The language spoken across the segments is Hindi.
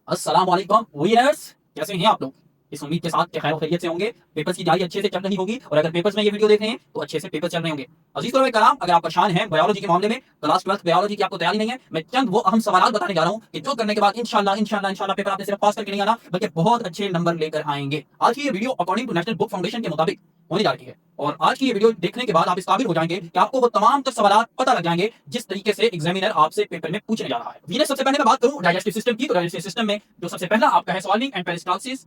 अस्सलाम वालेकुम विनर्स, कैसे हैं आप लोग। इस उम्मीद के साथ कि खैर खैरियत से होंगे, पेपर्स की तैयारी अच्छे से चल रही होगी और अगर पेपर्स में ये वीडियो देख रहे हैं तो अच्छे से पेपर चल रहे होंगे। अजीज तौर कलाम, अगर आप परेशान हैं बायोलॉजी के मामले में, क्लास 12 बायोलॉजी की आपको तैयारी नहीं है, मैं चंद वो अहम सवाल बताने जा रहा हूं कि जो करने के बाद इंशाल्लाह इंशाल्लाह इंशाल्लाह पेपर आपने सिर्फ पास करके नहीं आना बल्कि बहुत अच्छे नंबर लेकर आएंगे। आज की ये video according to national book foundation के मुताबिक होने जा रही है और आज की ये वीडियो देखने के बाद आप इस काबिल हो जाएंगे कि आपको वो तमाम तक सवाल पता लग जाएंगे जिस तरीके से एग्जामिनर आपसे पेपर में पूछने जा रहा है। वीनर, सबसे पहले मैं बात करूं डाइजेस्टिव सिस्टम की, तो डाइजेस्टिव सिस्टम में जो सबसे पहला आपका है सॉल्विंग एंड पेरिस्टाल्सिस।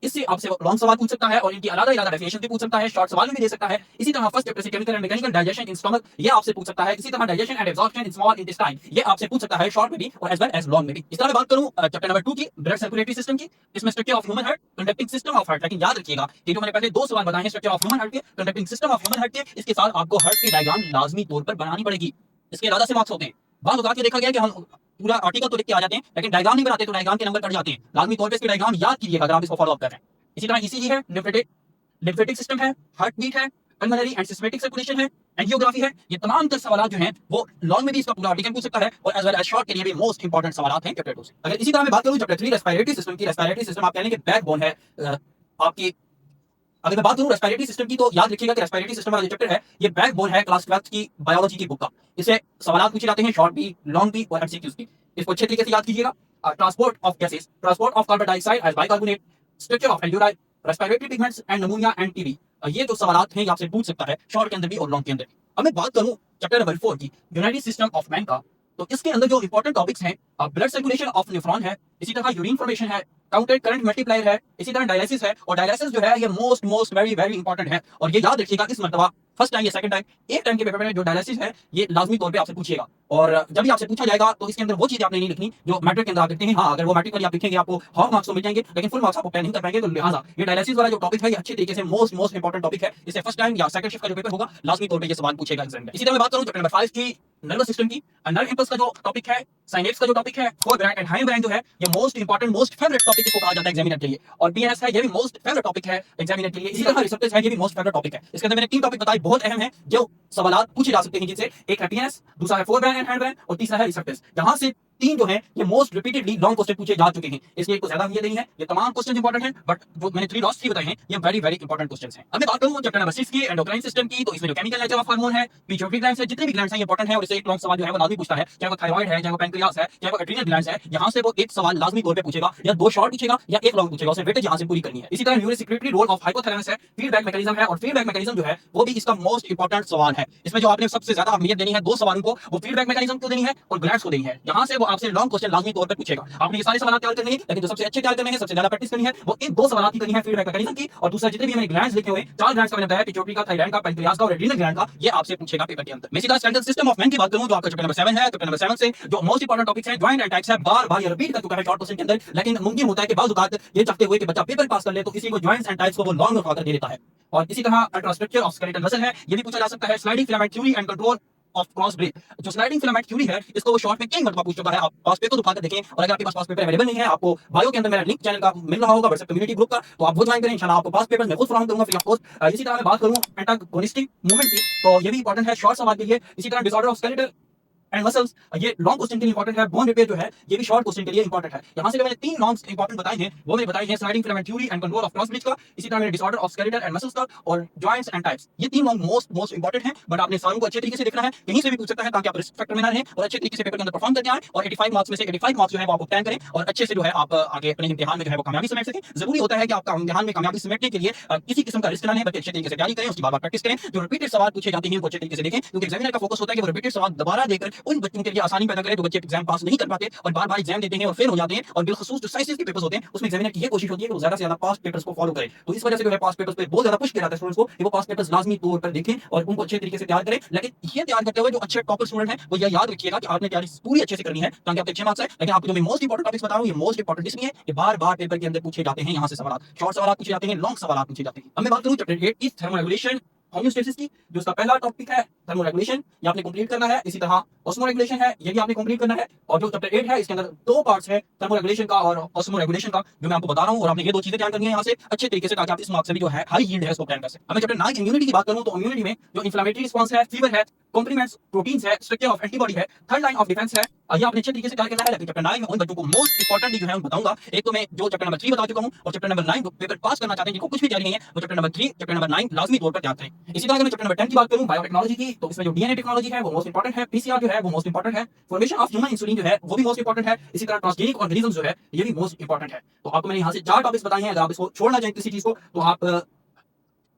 इससे आपसे लॉन्ग सवाल पूछ सकता है और इनकी अलग अलग डेफिनेशन भी पूछ सकता है, शॉर्ट सवाल भी दे सकता है। इसी तरह फर्स्ट चैप्टर से chemical and mechanical digestion in stomach, ये आपसे पूछ सकता है। इसी तरह digestion and absorption in small intestine, ये आपसे पूछ सकता है शॉर्ट में भी और एज वेल एज लॉन्ग में भी। इस तरह मैं बात करूं चैप्टर नंबर 2 की ब्लड सर्कुलेटरी सिस्टम की, इसमें structure of human heart, conducting system of heart. लेकिन याद रखिएगा कि जो मैंने पहले दो सवाल बताए हैं स्ट्रक्चर ऑफ ह्यूमन हार्ट के, conducting system of human heart के, इसके साथ आपको हार्ट की डायग्राम लाजमी तौर पर बनानी पड़ेगी। इसके ज्यादा से मार्क्स होते हैं। बाद ये देखा गया कि हम पूरा आर्टिकल तो लिख के आ जाते हैं लेकिन डायग्राम नहीं बनाते तो डायग्राम के नंबर कट जाते हैं। लाजमी तौर पर इसके डायग्राम याद कीजिएगा अगर आप इसको फॉलो अप कर रहे हैं। इसी तरह ईसीजी है, लिम्फेटिक सिस्टम है, हार्ट बीट है, पल्मोनरी एंड सिस्टमैटिक सर्कुलेशन है, एंजियोग्राफी है। ये तमाम तर सवाल जो हैं वो लॉन्ग में भी इसका पूरा आर्टिकल पूछ सकता है और एज वेल एज शॉर्ट के लिए भी मोस्ट इंपॉर्टेंट सवाल हैं चैप्टर 2 से। अगर इसी तरह मैं बात करूं चैप्टर 3 रेस्पिरेटरी सिस्टम की, रेस्पिरेटरी सिस्टम आप कहने के बैकबोन है आपकी। अगर मैं बात करूं रेस्पिरेटरी सिस्टम की तो याद रखिएगा कि रेस्पिरेटरी सिस्टम वाला जो चैप्टर है ये बैकबोन है क्लास 12 की बायोलॉजी की बुक का। इससे सवाल पूछे जाते हैं शॉर्ट भी, लॉन्ग भी और एमसीक्यूज भी। इसको अच्छे तरीके से याद कीजिएगा। Transport of gases, transport of carbon dioxide as bicarbonate, structure of alveoli, respiratory pigments and pneumonia and TB, ये जो सवाल हैं ये आपसे पूछ सकता है शॉर्ट के अंदर भी और लॉन्ग के अंदर भी। अब मैं बात करूं चैप्टर नंबर 4 की, यूनाइटेड सिस्टम ऑफ मैन का, तो इसके अंदर जो इंपॉर्टेंट टॉपिक्स हैं ब्लड सर्कुलेशन ऑफ न्यूफ्रॉन है, इसी तरह यूरिन फॉर्मेशन है, काउंटेड करंट मल्टीप्लायर है, इसी तरह डायलिसिस है। और डायलिसिस जो है ये most most very very important है और ये याद रखिएगा इस मर्तबा फर्स्ट टाइम या सेकंड टाइम एक टाइम के पेपर में जो डायलिसिस है ये लाजमी तौर पे आपसे पूछिएगा। और जब भी आपसे पूछा जाएगा तो इसके अंदर वो चीजें आपने नहीं लिखनी जो मैट्रिक के अंदर आप लिखते हैं। हाँ, अगर वो मैट्रिक वाली आप लिखेंगे आपको हाफ मार्क्स तो मिल जाएंगे लेकिन फुल मार्क्स आपको नहीं कर पाएंगे। तो लिहाजा ये डायलिसिस वाला जो टॉपिक है ये अच्छे तरीके से मोस्ट मोस्ट इंपॉर्टेंट टॉपिक है। इसे फर्स्ट टाइम या सेकंड शिफ्ट का जो पेपर होगा लाजमी तौर पे ये सवाल पूछेगा एग्जाम में। इसी तरह मैं बात करूं चैप्टर नंबर 5 की नर्वस सिस्टम की, नर्व इंपल्स का जो टॉपिक है, साइनेप्स का जो टॉपिक है, फोरग्राइंड एंड हाइंड जो है ये most important most favourite topic इसको कहा जाता है एग्जामिनर के लिए। और पीएनएस है ये भी मोस्ट फेवरेट टॉपिक है एग्जामिनर के लिए। इसी तरह रिसेप्टर्स है ये भी मोस्ट फेवरेट टॉपिक है। इसके अंदर मैंने तीन टॉपिक बताए बहुत अहम है जो सवाल पूछे जा सकते हैं जिनसे, एक है पीएनएस, दूसरा है फोरग्राइंड एंड हाइंड और तीसरा है रिसेप्टर्स। यहां से तीन जो है ये मोस्ट रिपीटेडली लॉन्ग क्वेश्चन पूछे जा चुके हैं, इसलिए कोई ज्यादा अहमियत नहीं है। ये तमाम क्वेश्चन इंपॉर्टेंट हैं बट जो मैंने 3 लॉस्ट 3 बताए हैं ये वेरी वेरी इंपॉर्टेंट क्वेश्चंस हैं। अब मैं बात करूं चैप्टर नंबर 6 की एंडोक्राइन सिस्टम की, तो इसमें जो केमिकल नेचर ऑफ हार्मोन है, पिट्यूटरी ग्लैंड्स है, जितने भी ग्लैंड्स हैं इंपॉर्टेंट है और इससे एक लॉन्ग सवाल जो है वो लाजमी पूछता है, चाहे वो थायराइड है, चाहे वो पैंक्रियास है, चाहे वो एड्रिनल ग्लैंड्स है। यहां से वो एक सवाल लाजमी तौर पे पूछेगा या दो शॉर्ट पूछेगा या एक लॉन्ग पूछेगा, उसे वेटेज यहां से पूरी करनी है। इसी तरह न्यूरोसेक्रेटरी रोल ऑफ हाइपोथैलेमस है, फीडबैक मैकेनिज्म है और फीडबैक मैकेनिज्म जो है वो भी इसका मोस्ट इंपॉर्टेंट सवाल है। इसमें जो आपने सबसे ज्यादा अहमियत देनी है दो सवालों को, वो फीडबैक मैकेनिज्म को देनी है और ग्लैंड्स को देनी है। यहां से वो आपसे लॉन्ग क्वेश्चन लाजमी तौर पर पूछेगा। आपने ये सारे सवाल तैयार करने हैं लेकिन जो सबसे अच्छे तैयार करने हैं, सबसे ज्यादा प्रैक्टिस करनी है, वो इन दो सवालों की करनी है, फीडबैक मैकेनिज्म की और दूसरा जितने भी मैंने ग्लैंड्स लिखे हुए 4 ग्लैंड्स का मैंने बताया, पिट्यूटरी का, थायराइड का, पैंक्रियास का और एड्रिनल ग्लैंड का, ये आपसे पूछेगा पेपर के अंदर। मैं सीधा स्केलेटल सिस्टम ऑफ मैन की बात करूं जो आपका चैप्टर नंबर 7 है। चैप्टर नंबर 7 से जो मोस्ट इंपॉर्टेंट टॉपिक्स हैं जॉइंट एंड टाइप्स है, बार-बार ये रिपीट कर चुका है शॉर्ट क्वेश्चन के अंदर, लेकिन मुमकिन होता है कि बाज़ औक़ात ये चाहते हुए कि बच्चा पेपर पास कर ले तो इसी को जॉइंट्स एंड टाइप्स को वो लॉन्ग में उठाकर दे देता है। और इसी तरह अल्ट्रास्ट्रक्चर ऑफ स्केलेटल मसल है, ये भी पूछा जा सकता है। Sliding filament theory and control of cross break, जो स्लाइडिंग फिलामेंट थ्योरी है इसको वो शॉर्ट में कई मरतबा पूछ चुका है। आप पास पेपर उठाकर देखें और अगर आपके पास पेपर अवेलेबल नहीं है, आपको बायो के अंदर मेरा लिंक चैनल का मिल रहा होगा व्हाट्सएप कम्युनिटी ग्रुप का, तो आप वो ज्वाइन करें, इंशाल्लाह आपको पास पेपर मैं खुद फराहम करूंगा फ्री ऑफ कॉस्ट। इसी तरह मैं बात करूं एंटागोनिस्टिक मूवमेंट की, तो ये भी इंपॉर्टेंट है शॉर्ट सवाल के लिए। इसी तरह disorder of skeletal and muscles, ये लॉन्ग क्वेश्चन के लिए इंपॉर्टेंट है। बोन रिपेयर जो है ये भी शॉर्ट क्वेश्चन के लिए इंपॉर्टेंट है। यहां से जो मैंने 3 लॉन्ग्स इंपॉर्टेंट बताए हैं वो मैंने बताए हैं sliding filament theory and control of cross bridge का, इसी तरह मैंने disorder of skeletal and muscles का और जॉइंट्स एंड टाइप्स। ये 3 लॉन्ग मोस्ट इंपॉर्टेंट हैं बट आपने सारों को अच्छे तरीके से देखना है, कहीं से भी पूछ सकता है ताकि आप रिस्क फैक्टर में ना रहें और अच्छे तरीके से पेपर के अंदर परफॉर्म करके आए और 85 मार्क्स में से 85 मार्क्स जो है वो आप ऑब्टेन करें और अच्छे से जो है आप आगे अपने इम्तिहान में जो है वो कामयाबी समेट सकें। जरूरी होता है कि आपका इम्तिहान में कामयाबी समेटने के लिए किसी किस्म का रिस्क ना लें बल्कि अच्छे तरीके से तैयारी करें, उसकी बार-बार प्रैक्टिस करें। जो रिपीटेड सवाल पूछे जाते हैं वो अच्छे तरीके से देखें क्योंकि एग्जामिनर का फोकस होता है कि वो रिपीटेड सवाल दोबारा देकर उन बच्चों के लिए आसानी पैदा करे जो बच्चे एग्जाम पास नहीं कर पाते और बार-बार एग्जाम देते हैं और फेल हो जाते हैं। और बिलखसूस जो साइंसेस के पेपर्स होते हैं उसमें एग्जामिनर की ये कोशिश होती है कि वो ज्यादा से ज्यादा पास्ट पेपर्स को फॉलो करे। तो इस वजह से जो है पास्ट पेपर्स पे बहुत ज्यादा पुश किया जाता है स्टूडेंट्स को कि वो पास्ट पेपर्स लाजमी तौर पर देखें और उनको अच्छे तरीके से तैयार करें। लेकिन ये तैयार करते हुए जो अच्छे टॉपर स्टूडेंट हैं वो ये याद रखिएगा कि आपने तैयारी पूरी अच्छे से करनी है ताकि आपके अच्छे मार्क्स आए। लेकिन आपको जो मैं मोस्ट इंपॉर्टेंट टॉपिक्स बता रहा हूं ये मोस्ट इंपॉर्टेंट इसलिए कि बार-बार पेपर के अंदर पूछे जाते हैं, यहां से सवाल शॉर्ट सवाल पूछे जाते हैं, लॉन्ग सवाल पूछे जाते हैं। अब मैं बात करूं चैप्टर 8 की थर्मोरेगुलेशन होम्योस्टेसिस की, जो उसका पहला टॉपिक है थर्मोरेगुलेशन, ये आपने कंप्लीट करना है। इसी तरह ऑस्मोरेगुलेशन है, ये भी आपने कंप्लीट करना है। और जो चैप्टर 8 है इसके अंदर 2 पार्ट्स है, थर्मोरेगुलेशन का और ऑस्मोरेगुलेशन का, जो मैं आपको बता रहा हूं और आपने ये 2 चीजें तैयार करनी है यहां से अच्छे तरीके से ताकि आप इस मार्क्स से भी जो है हाई यील्ड है उसको प्लान कर सकें। अब मैं चैप्टर 9 इम्यूनिटी की बात करूं तो इम्यूनिटी में जो इन्फ्लेमेटरी रिस्पांस है, फीवर है, कॉम्प्लीमेंट्स, प्रोटीन्स है, स्ट्रक्चर ऑफ एंटीबॉडी है, थर्ड लाइन ऑफ डिफेंस है। ये आपने अच्छे तरीके से तैयार करना है। लेकिन चैप्टर 9 में उन बच्चों को मोस्ट इंपॉर्टेंटली जो है बताऊंगा। एक तो मैं जो चैप्टर नंबर 3 बता चुका हूं, और चैप्टर नंबर 9 जो पेपर पास करना चाहते हैं, जिनको कुछ भी तैयारी नहीं है, वो चैप्टर नंबर 3, चैप्टर नंबर 9 लाजमी तौर पर तैयार करें। इसी तरह अगर मैं चैप्टर नंबर 10 की बात करूं, बायोटेक्नोलॉजी की, तो इसमें जो डीएनए टेक्नोलॉजी है वो मोस्ट इंपॉर्टेंट है, पीसीआर जो है वो मोस्ट इंपॉर्टेंट है, फॉर्मेशन ऑफ ह्यूमन इंसुलिन जो है वो भी मोस्ट इंपॉर्टेंट है, इसी तरह ट्रांसजेनिक ऑर्गेनिज्म जो है ये भी मोस्ट इंपॉर्टेंट है। तो आपको मैंने यहाँ से 4 टॉपिक्स बताए हैं। अगर आप इसको छोड़ना चाहें किसी चीज को, तो आप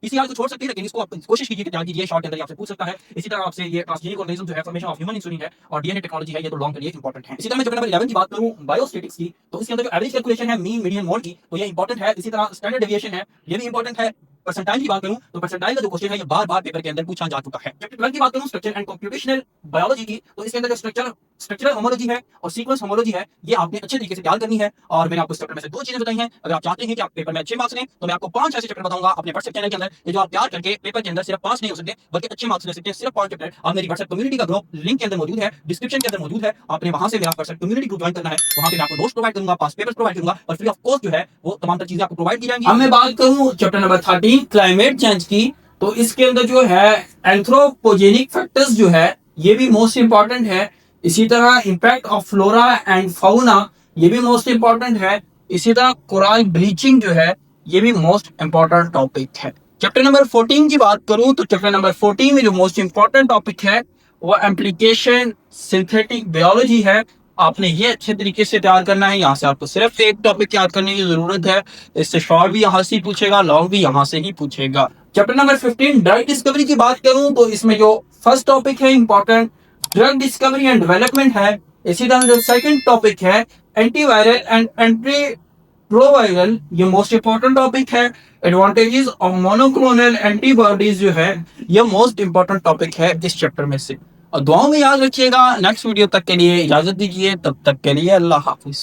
पीसीआर को छोड़ सकते हैं, लेकिन इसको आप कोशिश कीजिए कि तैयार कीजिए, शॉर्ट के अंदर ही आपसे पूछ सकता है। इसी तरह आपसे ये ट्रांसजेनिक ऑर्गेनिज्म जो है, फॉर्मेशन ऑफ ह्यूमन इंसुलिन है, और डीएनए टेक्नोलॉजी है, ये तो लॉन्ग के लिए इंपॉर्टेंट है। इसी तरह मैं चैप्टर नंबर 11 की बात करूं, बायोस्टैटिक्स की, तो इसके अंदर जो एवरेज कैलकुलेशन है मीन मीडियन मोड की, तो ये इंपॉर्टेंट है। इसी तरह स्टैंडर्ड डेविएशन है, ये भी इंपॉर्टेंट है। परसेंटाइल की बात करूं, तो परसेंटाइल का जो क्वेश्चन है ये बार-बार पेपर के अंदर पूछा जा चुका है। चैप्टर 12 की बात करूं, स्ट्रक्चर एंड कंप्यूटेशनल बायोलॉजी की, तो इसके अंदर जो स्ट्रक्चरल होमोलॉजी है और सीक्वेंस होमोलॉजी है, ये आपने अच्छे तरीके से तैयार करनी है। और मैंने आपको इस चैप्टर में से 2 चीजें बताई हैं। अगर आप चाहते हैं कि आप पेपर में अच्छे मार्क्स लें, तो मैं आपको 5 ऐसे चैप्टर बताऊंगा अपने व्हाट्सएप चैनल के अंदर, ये जो आप तैयार करके पेपर के अंदर सिर्फ पास नहीं हो सकते, बल्कि अच्छे मार्क्स ले सकते हैं। सिर्फ 5 चैप्टर। और मेरी व्हाट्सएप कम्युनिटी का ग्रुप लिंक के अंदर मौजूद है, डिस्क्रिप्शन के अंदर मौजूद है। आपने वहां से मेरा व्हाट्सएप कम्युनिटी ग्रुप ज्वाइन करना है। वहां पे मैं आपको नोट्स प्रोवाइड करूंगा, पास पेपर्स प्रोवाइड करूंगा, और फ्री ऑफ कॉस्ट जो है वो तमाम तर चीजें आपको प्रोवाइड की जाएंगी। अब मैं बात करूं चैप्टर नंबर 13 क्लाइमेट चेंज की, तो इसके अंदर जो है एंथ्रोपोजेनिक फैक्टर्स जो है ये भी मोस्ट इंपॉर्टेंट है। इसी तरह impact of flora and fauna, ये भी मोस्ट इंपॉर्टेंट है। इसी तरह कोरल ब्लीचिंग जो है ये भी मोस्ट इंपॉर्टेंट टॉपिक है। चैप्टर नंबर 14 की बात करूं, तो चैप्टर नंबर 14 में जो मोस्ट इंपॉर्टेंट टॉपिक है वो एप्लीकेशन सिंथेटिक बायोलॉजी है। आपने ये अच्छे तरीके से तैयार करना है। यहाँ से आपको सिर्फ एक टॉपिक याद करने की जरूरत है। इससे शॉर्ट भी यहाँ से ही पूछेगा, लॉन्ग भी यहाँ से ही पूछेगा। चैप्टर नंबर 15 ड्रग डिस्कवरी की बात करूं, तो इसमें जो फर्स्ट टॉपिक है important drug discovery and development है। इसी तरह जो सेकंड टॉपिक है एंटीवायरल एंड एंटीप्रोवायरल, ये मोस्ट इंपॉर्टेंट टॉपिक है। एडवांटेजेस ऑफ मोनोक्लोनल एंटीबॉडीज जो है ये मोस्ट इंपॉर्टेंट टॉपिक है इस चैप्टर में से। और दुआओं में याद रखिएगा। नेक्स्ट वीडियो तक के लिए इजाजत दीजिए, तब तक के लिए अल्लाह हाफिज।